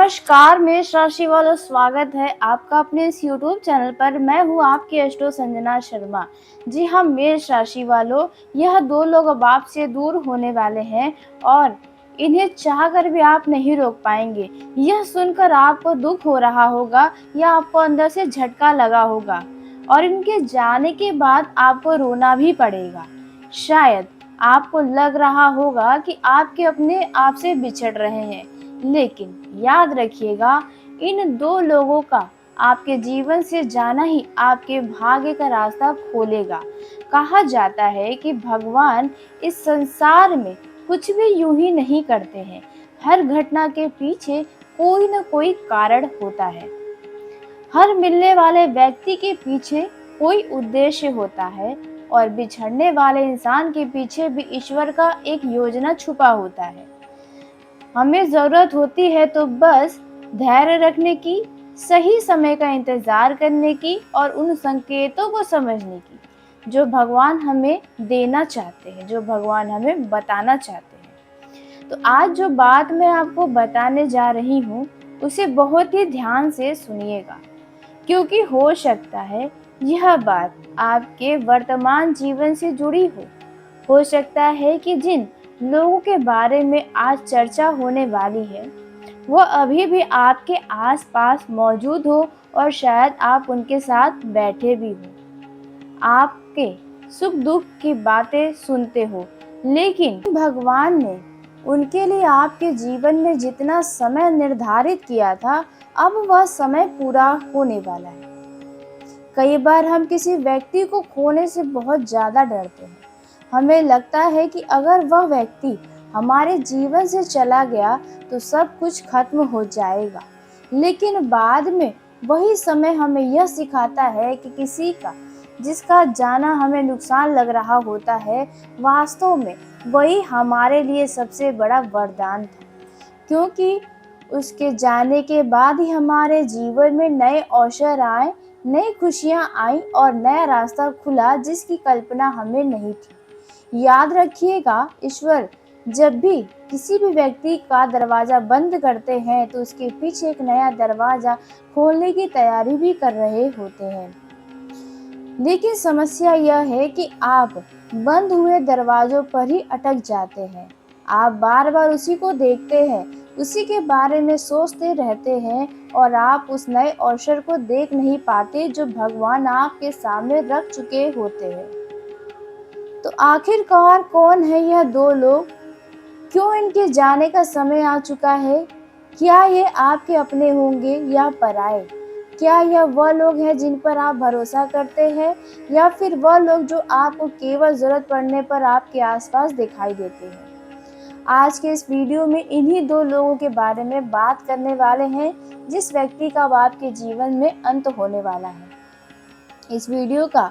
नमस्कार मेष राशि वालों, स्वागत है आपका अपने इस यूट्यूब चैनल पर। मैं हूँ आपकी एस्ट्रो संजना शर्मा। जी हाँ मेष राशि वालों, यह दो लोग अब आपसे दूर होने वाले हैं और इन्हें चाहकर भी आप नहीं रोक पाएंगे। यह सुनकर आपको दुख हो रहा होगा या आपको अंदर से झटका लगा होगा और इनके जाने के बाद आपको रोना भी पड़ेगा। शायद आपको लग रहा होगा कि आपके अपने आप से बिछड़ रहे हैं, लेकिन याद रखिएगा, इन दो लोगों का आपके जीवन से जाना ही आपके भाग्य का रास्ता खोलेगा। कहा जाता है कि भगवान इस संसार में कुछ भी यूं ही नहीं करते हैं। हर घटना के पीछे कोई न कोई कारण होता है। हर मिलने वाले व्यक्ति के पीछे कोई उद्देश्य होता है और बिछड़ने वाले इंसान के पीछे भी ईश्वर का एक योजना छुपा होता है। हमें ज़रूरत होती है तो बस धैर्य रखने की, सही समय का इंतज़ार करने की और उन संकेतों को समझने की जो भगवान हमें देना चाहते हैं, जो भगवान हमें बताना चाहते हैं। तो आज जो बात मैं आपको बताने जा रही हूँ, उसे बहुत ही ध्यान से सुनिएगा, क्योंकि हो सकता है यह बात आपके वर्तमान जीवन से जुड़ी हो। हो सकता है कि जिन लोगों के बारे में आज चर्चा होने वाली है, वह अभी भी आपके आसपास मौजूद हो और शायद आप उनके साथ बैठे भी हो, आपके सुख दुख की बातें सुनते हो, लेकिन भगवान ने उनके लिए आपके जीवन में जितना समय निर्धारित किया था, अब वह समय पूरा होने वाला है। कई बार हम किसी व्यक्ति को खोने से बहुत ज़्यादा डरते हैं। हमें लगता है कि अगर वह व्यक्ति हमारे जीवन से चला गया तो सब कुछ खत्म हो जाएगा। लेकिन बाद में वही समय हमें यह सिखाता है कि किसी का जिसका जाना हमें नुकसान लग रहा होता है, वास्तव में वही हमारे लिए सबसे बड़ा वरदान था, क्योंकि उसके जाने के बाद ही हमारे जीवन में नए अवसर आए, नई खुशियाँ आई और नया रास्ता खुला जिसकी कल्पना हमें नहीं थी। याद रखिएगा, ईश्वर जब भी किसी भी व्यक्ति का दरवाज़ा बंद करते हैं तो उसके पीछे एक नया दरवाज़ा खोलने की तैयारी भी कर रहे होते हैं। लेकिन समस्या यह है कि आप बंद हुए दरवाजों पर ही अटक जाते हैं। आप बार बार उसी को देखते हैं, उसी के बारे में सोचते रहते हैं और आप उस नए अवसर को देख नहीं पाते जो भगवान आपके सामने रख चुके होते हैं। तो आखिरकार कौन है यह दो लोग? क्यों इनके जाने का समय आ चुका है? क्या ये आपके अपने होंगे या पराए? क्या यह वह लोग हैं जिन पर आप भरोसा करते हैं या फिर वह लोग जो आपको केवल ज़रूरत पड़ने पर आपके आसपास दिखाई देते हैं? आज के इस वीडियो में इन्हीं दो लोगों के बारे में बात करने वाले हैं, जिस व्यक्ति का अब आपके जीवन में अंत होने वाला है। इस वीडियो का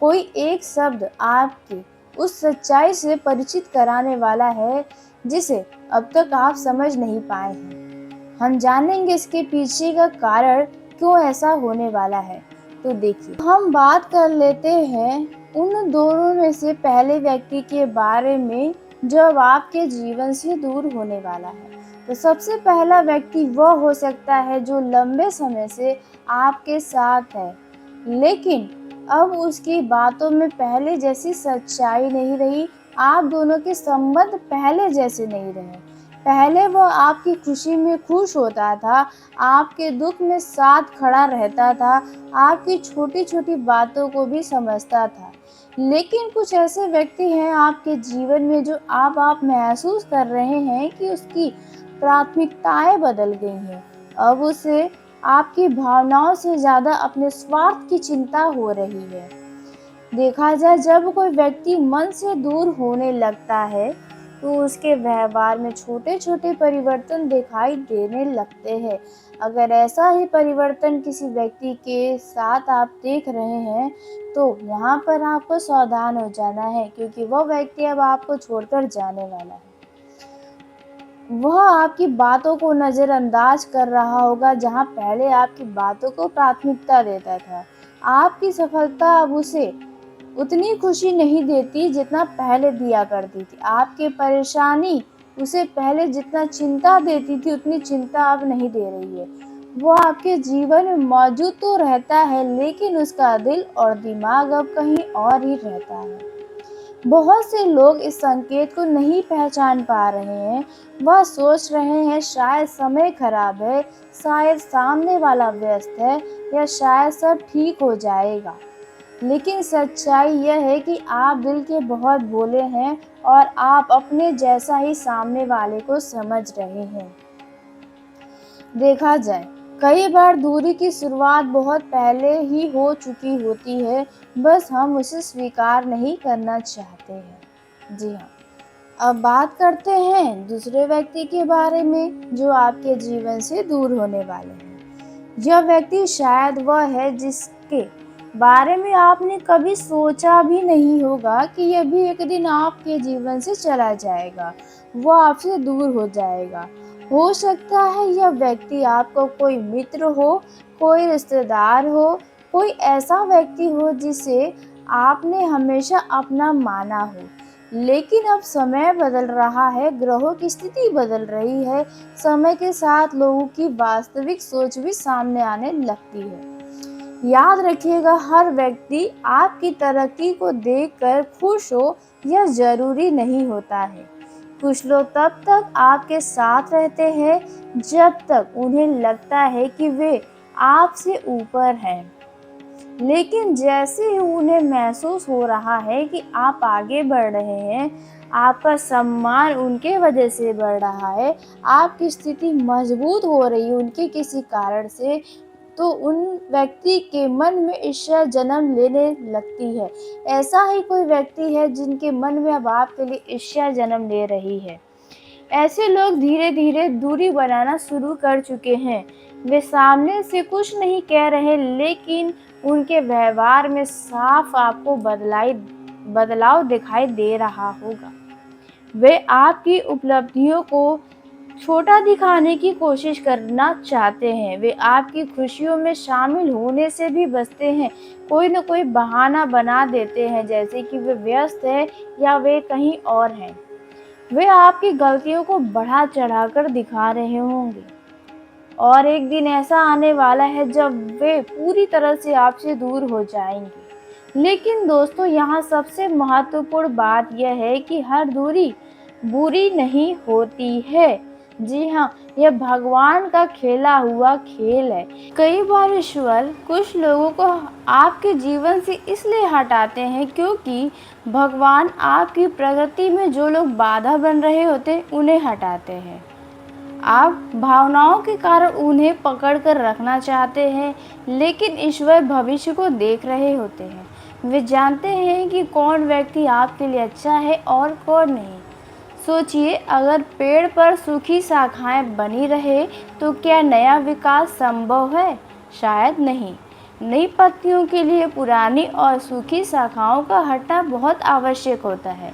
कोई एक शब्द आपके उस सच्चाई से परिचित कराने वाला है जिसे अब तक आप समझ नहीं पाए हैं। हम जानेंगे इसके पीछे का कारण, क्यों ऐसा होने वाला है। तो देखिए, हम बात कर लेते हैं उन दोनों में से पहले व्यक्ति के बारे में जो अब आपके जीवन से दूर होने वाला है। तो सबसे पहला व्यक्ति वह हो सकता है जो लंबे समय से आपके साथ है, लेकिन अब उसकी बातों में पहले जैसी सच्चाई नहीं रही। आप दोनों के संबंध पहले जैसे नहीं रहे। पहले वो आपकी खुशी में खुश होता था, आपके दुख में साथ खड़ा रहता था, आपकी छोटी छोटी बातों को भी समझता था। लेकिन कुछ ऐसे व्यक्ति हैं आपके जीवन में जो आप महसूस कर रहे हैं कि उसकी प्राथमिकताएं बदल गई हैं। अब उसे आपकी भावनाओं से ज़्यादा अपने स्वार्थ की चिंता हो रही है। देखा जाए, जब कोई व्यक्ति मन से दूर होने लगता है तो उसके व्यवहार में छोटे छोटे परिवर्तन दिखाई देने लगते हैं। अगर ऐसा ही परिवर्तन किसी व्यक्ति के साथ आप देख रहे हैं तो यहाँ पर आपको सावधान हो जाना है, क्योंकि वह व्यक्ति अब आपको छोड़कर जाने वाला है। वह आपकी बातों को नज़रअंदाज कर रहा होगा, जहाँ पहले आपकी बातों को प्राथमिकता देता था। आपकी सफलता अब उसे उतनी खुशी नहीं देती जितना पहले दिया करती थी। आपकी परेशानी उसे पहले जितना चिंता देती थी उतनी चिंता अब नहीं दे रही है। वो आपके जीवन में मौजूद तो रहता है, लेकिन उसका दिल और दिमाग अब कहीं और ही रहता है। बहुत से लोग इस संकेत को नहीं पहचान पा रहे हैं। वह सोच रहे हैं शायद समय खराब है, शायद सामने वाला व्यस्त है, या शायद सब ठीक हो जाएगा। लेकिन सच्चाई यह है कि आप दिल के बहुत भोले हैं और आप अपने जैसा ही सामने वाले को समझ रहे हैं। देखा जाए, कई बार दूरी की शुरुआत बहुत पहले ही हो चुकी होती है, बस हम उसे स्वीकार नहीं करना चाहते हैं। जी हाँ, अब बात करते हैं दूसरे व्यक्ति के बारे में जो आपके जीवन से दूर होने वाले हैं। यह व्यक्ति शायद वह है जिसके बारे में आपने कभी सोचा भी नहीं होगा कि यह भी एक दिन आपके जीवन से चला जाएगा, वो आपसे दूर हो जाएगा। हो सकता है यह व्यक्ति आपका कोई मित्र हो, कोई रिश्तेदार हो, कोई ऐसा व्यक्ति हो जिसे आपने हमेशा अपना माना हो। लेकिन अब समय बदल रहा है, ग्रहों की स्थिति बदल रही है, समय के साथ लोगों की वास्तविक सोच भी सामने आने लगती है। याद रखिएगा, हर व्यक्ति आपकी तरक्की को देखकर खुश हो यह जरूरी नहीं होता है। कुछ लोग तब तक आपके साथ रहते हैं जब तक उन्हें लगता है कि वे आपसे ऊपर हैं, लेकिन जैसे ही उन्हें महसूस हो रहा है कि आप आगे बढ़ रहे हैं, आपका सम्मान उनके वजह से बढ़ रहा है, आपकी स्थिति मजबूत हो रही है उनके किसी कारण से, तो उन व्यक्ति के मन में ईर्ष्या जन्म लेने लगती है। ऐसा ही कोई व्यक्ति है जिनके मन में अब आपके लिए ईर्ष्या जन्म ले रही है। ऐसे लोग धीरे धीरे दूरी बनाना शुरू कर चुके हैं। वे सामने से कुछ नहीं कह रहे, लेकिन उनके व्यवहार में साफ आपको बदलाव दिखाई दे रहा होगा। वे आपकी उपलब्धियों को छोटा दिखाने की कोशिश करना चाहते हैं। वे आपकी खुशियों में शामिल होने से भी बचते हैं। कोई न कोई बहाना बना देते हैं, जैसे कि वे व्यस्त हैं या वे कहीं और हैं। वे आपकी गलतियों को बढ़ा चढ़ाकर दिखा रहे होंगे, और एक दिन ऐसा आने वाला है जब वे पूरी तरह से आपसे दूर हो जाएंगे। लेकिन दोस्तों, यहाँ सबसे महत्वपूर्ण बात यह है कि हर दूरी बुरी नहीं होती है। जी हाँ, यह भगवान का खेला हुआ खेल है। कई बार ईश्वर कुछ लोगों को आपके जीवन से इसलिए हटाते हैं क्योंकि भगवान आपकी प्रगति में जो लोग बाधा बन रहे होते उन्हें हटाते हैं। आप भावनाओं के कारण उन्हें पकड़ कर रखना चाहते हैं, लेकिन ईश्वर भविष्य को देख रहे होते हैं। वे जानते हैं कि कौन व्यक्ति आपके लिए अच्छा है और कौन नहीं। सोचिए, अगर पेड़ पर सूखी शाखाएं बनी रहे तो क्या नया विकास संभव है? शायद नहीं। नई पत्तियों के लिए पुरानी और सूखी शाखाओं का हटना बहुत आवश्यक होता है।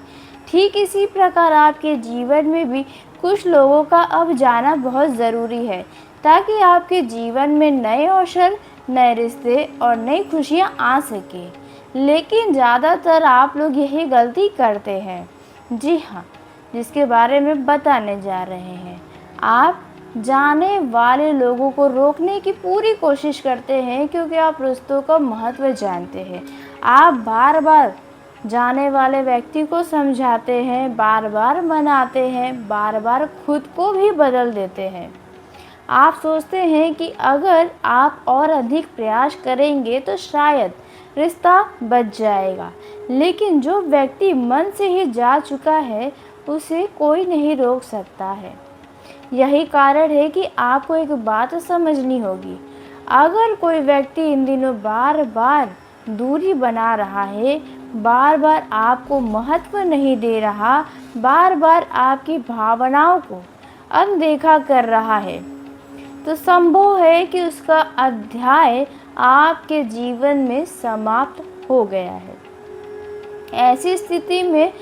ठीक इसी प्रकार आपके जीवन में भी कुछ लोगों का अब जाना बहुत ज़रूरी है, ताकि आपके जीवन में नए अवसर, नए रिश्ते और नई खुशियाँ आ सकें। लेकिन ज़्यादातर आप लोग यही गलती करते हैं। जी हाँ, जिसके बारे में बताने जा रहे हैं। आप जाने वाले लोगों को रोकने की पूरी कोशिश करते हैं क्योंकि आप रिश्तों का महत्व जानते हैं। आप बार बार जाने वाले व्यक्ति को समझाते हैं, बार बार मनाते हैं, बार बार खुद को भी बदल देते हैं। आप सोचते हैं कि अगर आप और अधिक प्रयास करेंगे तो शायद रिश्ता बच जाएगा, लेकिन जो व्यक्ति मन से ही जा चुका है उसे कोई नहीं रोक सकता है। यही कारण है कि आपको एक बात समझनी होगी। अगर कोई व्यक्ति इन दिनों बार बार दूरी बना रहा है, बार बार आपको महत्व नहीं दे रहा, बार बार आपकी भावनाओं को अनदेखा कर रहा है, तो संभव है कि उसका अध्याय आपके जीवन में समाप्त हो गया है। ऐसी स्थिति में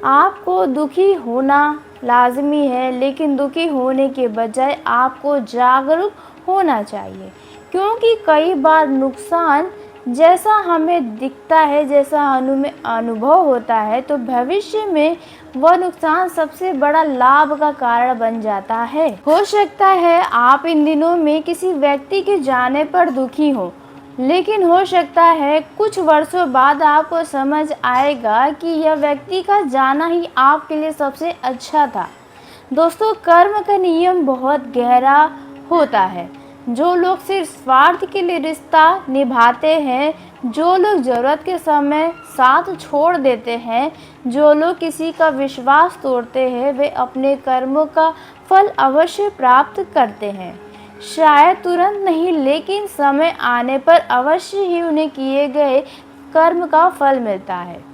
आपको दुखी होना लाजमी है, लेकिन दुखी होने के बजाय आपको जागरूक होना चाहिए, क्योंकि कई बार नुकसान जैसा हमें दिखता है, जैसा हमें अनुभव होता है, तो भविष्य में वह नुकसान सबसे बड़ा लाभ का कारण बन जाता है। हो सकता है आप इन दिनों में किसी व्यक्ति के जाने पर दुखी हो, लेकिन हो सकता है कुछ वर्षों बाद आपको समझ आएगा कि यह व्यक्ति का जाना ही आपके लिए सबसे अच्छा था। दोस्तों, कर्म का नियम बहुत गहरा होता है। जो लोग सिर्फ स्वार्थ के लिए रिश्ता निभाते हैं, जो लोग ज़रूरत के समय साथ छोड़ देते हैं, जो लोग किसी का विश्वास तोड़ते हैं, वे अपने कर्मों का फल अवश्य प्राप्त करते हैं। शायद तुरंत नहीं, लेकिन समय आने पर अवश्य ही उन्हें किए गए कर्म का फल मिलता है।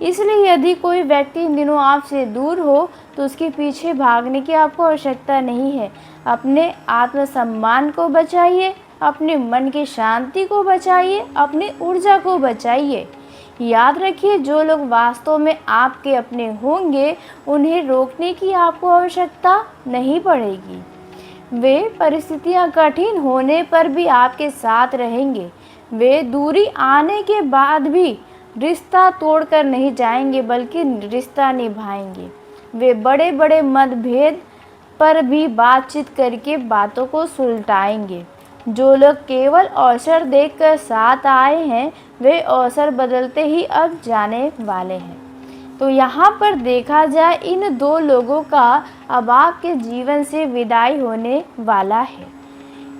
इसलिए यदि कोई व्यक्ति इन दिनों आपसे दूर हो, तो उसके पीछे भागने की आपको आवश्यकता नहीं है। अपने आत्मसम्मान को बचाइए, अपने मन की शांति को बचाइए, अपनी ऊर्जा को बचाइए। याद रखिए, जो लोग वास्तव में आपके अपने होंगे, उन्हें रोकने की आपको आवश्यकता नहीं पड़ेगी। वे परिस्थितियां कठिन होने पर भी आपके साथ रहेंगे। वे दूरी आने के बाद भी रिश्ता तोड़कर नहीं जाएंगे, बल्कि रिश्ता निभाएंगे। वे बड़े बड़े मतभेद पर भी बातचीत करके बातों को सुलझाएंगे। जो लोग केवल अवसर देखकर साथ आए हैं, वे अवसर बदलते ही अब जाने वाले हैं। तो यहाँ पर देखा जाए, इन दो लोगों का अब आपके जीवन से विदाई होने वाला है।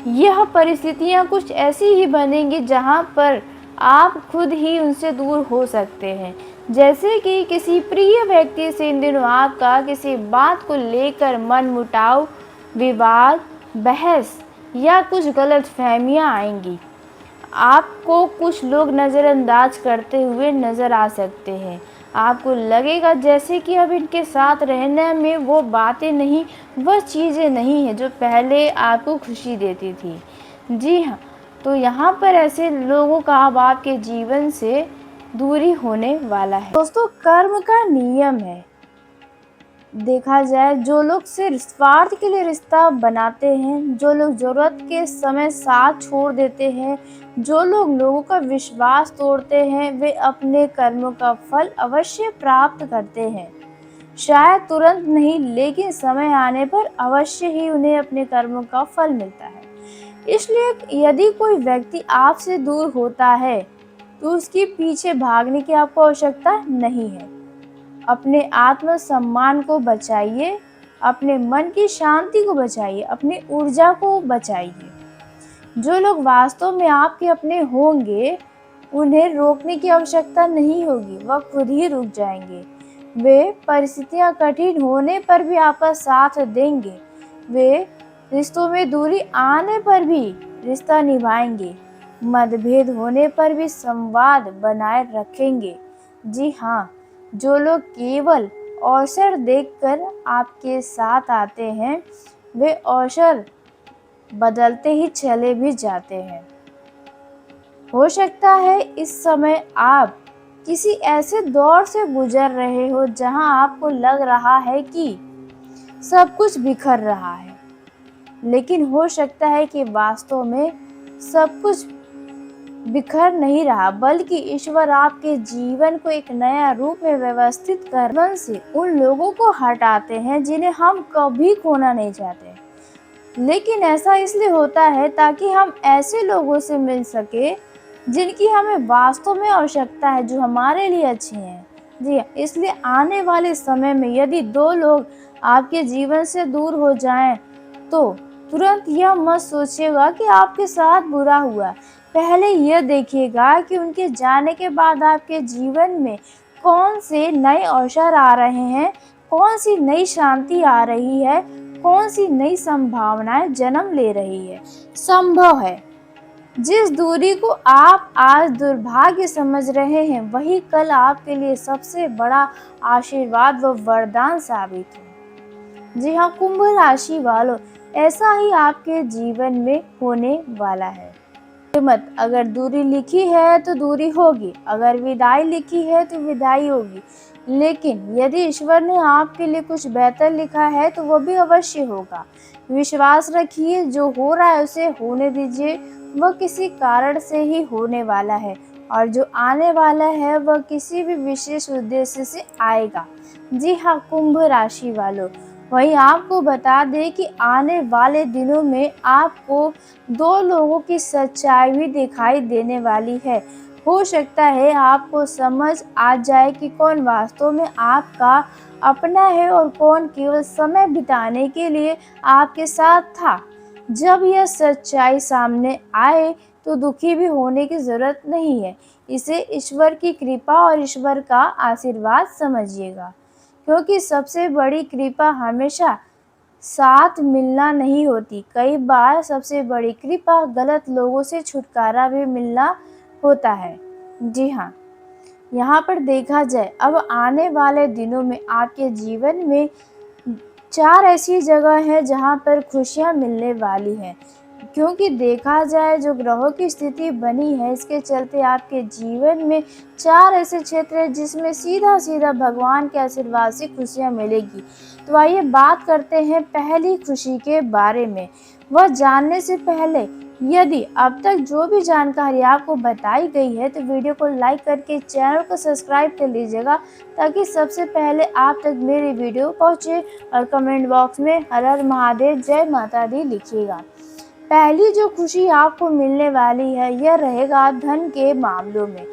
यह परिस्थितियाँ कुछ ऐसी ही बनेंगी जहाँ पर आप खुद ही उनसे दूर हो सकते हैं। जैसे कि किसी प्रिय व्यक्ति से इन दिनों आपका किसी बात को लेकर मनमुटाव, विवाद, बहस या कुछ गलतफहमियां आएंगी। आपको कुछ लोग नज़रअंदाज करते हुए नज़र आ सकते हैं। आपको लगेगा जैसे कि अब इनके साथ रहने में वो बातें नहीं, वह चीज़ें नहीं हैं जो पहले आपको खुशी देती थी। जी हाँ, तो यहाँ पर ऐसे लोगों का अब आपके जीवन से दूरी होने वाला है। दोस्तों, कर्म का नियम है। देखा जाए, जो लोग सिर्फ स्वार्थ के लिए रिश्ता बनाते हैं, जो लोग ज़रूरत के समय साथ छोड़ देते हैं, जो लोग लोगों का विश्वास तोड़ते हैं, वे अपने कर्मों का फल अवश्य प्राप्त करते हैं। शायद तुरंत नहीं, लेकिन समय आने पर अवश्य ही उन्हें अपने कर्मों का फल मिलता है। इसलिए यदि कोई व्यक्ति आपसे दूर होता है, तो उसके पीछे भागने की आपको आवश्यकता नहीं है। अपने आत्मसम्मान को बचाइए, अपने मन की शांति को बचाइए, अपनी ऊर्जा को बचाइए। जो लोग वास्तव में आपके अपने होंगे, उन्हें रोकने की आवश्यकता नहीं होगी, वह खुद ही रुक जाएंगे। वे परिस्थितियां कठिन होने पर भी आपका साथ देंगे। वे रिश्तों में दूरी आने पर भी रिश्ता निभाएंगे। मतभेद होने पर भी संवाद बनाए रखेंगे। जी हाँ, जो लोग केवल अवसर देखकर आपके साथ आते हैं, वे अवसर बदलते ही चले भी जाते हैं। हो सकता है इस समय आप किसी ऐसे दौर से गुजर रहे हो जहां आपको लग रहा है कि सब कुछ बिखर रहा है, लेकिन हो सकता है कि वास्तव में सब कुछ बिखर नहीं रहा, बल्कि ईश्वर आपके जीवन को एक नया रूप में व्यवस्थित कर मन से उन लोगों को हटाते हैं जिन्हें हम कभी खोना नहीं चाहते। लेकिन ऐसा इसलिए होता है ताकि हम ऐसे लोगों से मिल सके जिनकी हमें वास्तव में आवश्यकता है, जो हमारे लिए अच्छे हैं। जी, इसलिए आने वाले समय में यदि दो लोग आपके जीवन से दूर हो जाएं, तो तुरंत यह मत सोचिएगा कि आपके साथ बुरा हुआ। पहले यह देखिएगा कि उनके जाने के बाद आपके जीवन में कौन से नए अवसर आ रहे हैं, कौन सी नई शांति आ रही है, कौन सी नई संभावनाएं जन्म ले रही है। संभव है जिस दूरी को आप आज दुर्भाग्य समझ रहे हैं, वही कल आपके लिए सबसे बड़ा आशीर्वाद व वरदान साबित हो। जी हाँ, कुंभ राशि वालों, ऐसा ही आपके जीवन में होने वाला है। मत, अगर दूरी लिखी है तो दूरी होगी, अगर विदाई लिखी है तो विदाई होगी। लेकिन यदि ईश्वर ने आपके लिए कुछ बेहतर लिखा है तो वो भी अवश्य होगा। विश्वास रखिए, जो हो रहा है उसे होने दीजिए, वह किसी कारण से ही होने वाला है और जो आने वाला है वह किसी भी विशेष उद्देश्य से आएगा। जी हाँ, कुंभ राशि वालों, वहीं आपको बता दें कि आने वाले दिनों में आपको दो लोगों की सच्चाई भी दिखाई देने वाली है। हो सकता है आपको समझ आ जाए कि कौन वास्तव में आपका अपना है और कौन केवल समय बिताने के लिए आपके साथ था। जब यह सच्चाई सामने आए तो दुखी भी होने की ज़रूरत नहीं है। इसे ईश्वर की कृपा और ईश्वर का आशीर्वाद समझिएगा, क्योंकि सबसे बड़ी कृपा हमेशा साथ मिलना नहीं होती। कई बार सबसे बड़ी कृपा गलत लोगों से छुटकारा भी मिलना होता है। जी हाँ, यहाँ पर देखा जाए, अब आने वाले दिनों में आपके जीवन में 4 ऐसी जगह हैं जहाँ पर खुशियाँ मिलने वाली हैं। क्योंकि देखा जाए जो ग्रहों की स्थिति बनी है, इसके चलते आपके जीवन में 4 ऐसे क्षेत्र हैं जिसमें सीधा-सीधा भगवान के आशीर्वाद से खुशियाँ मिलेगी। तो आइए बात करते हैं पहली खुशी के बारे में। वह जानने से पहले, यदि अब तक जो भी जानकारी आपको बताई गई है तो वीडियो को लाइक करके चैनल को सब्सक्राइब कर लीजिएगा, ताकि सबसे पहले आप तक मेरी वीडियो पहुँचे। और कमेंट बॉक्स में हर हर महादेव, जय माता दी लिखिएगा। पहली जो खुशी आपको मिलने वाली है यह रहेगा धन के मामलों में।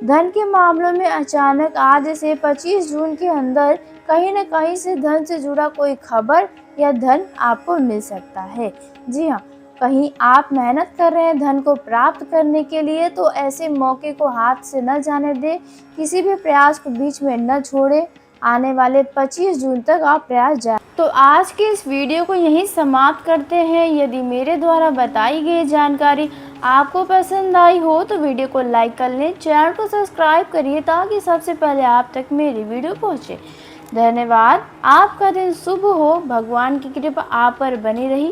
धन के मामलों में अचानक आज से 25 जून के अंदर कहीं न कहीं से धन से जुड़ा कोई खबर या धन आपको मिल सकता है। जी हाँ, कहीं आप मेहनत कर रहे हैं धन को प्राप्त करने के लिए, तो ऐसे मौके को हाथ से न जाने दें, किसी भी प्रयास को बीच में न छोड़ें। आने वाले 25 जून तक आप प्रयास जारी। तो आज के इस वीडियो को यहीं समाप्त करते हैं। यदि मेरे द्वारा बताई गई जानकारी आपको पसंद आई हो तो वीडियो को लाइक कर लें, चैनल को सब्सक्राइब करिए ताकि सबसे पहले आप तक मेरी वीडियो पहुंचे। धन्यवाद। आपका दिन शुभ हो। भगवान की कृपा आप पर बनी रही।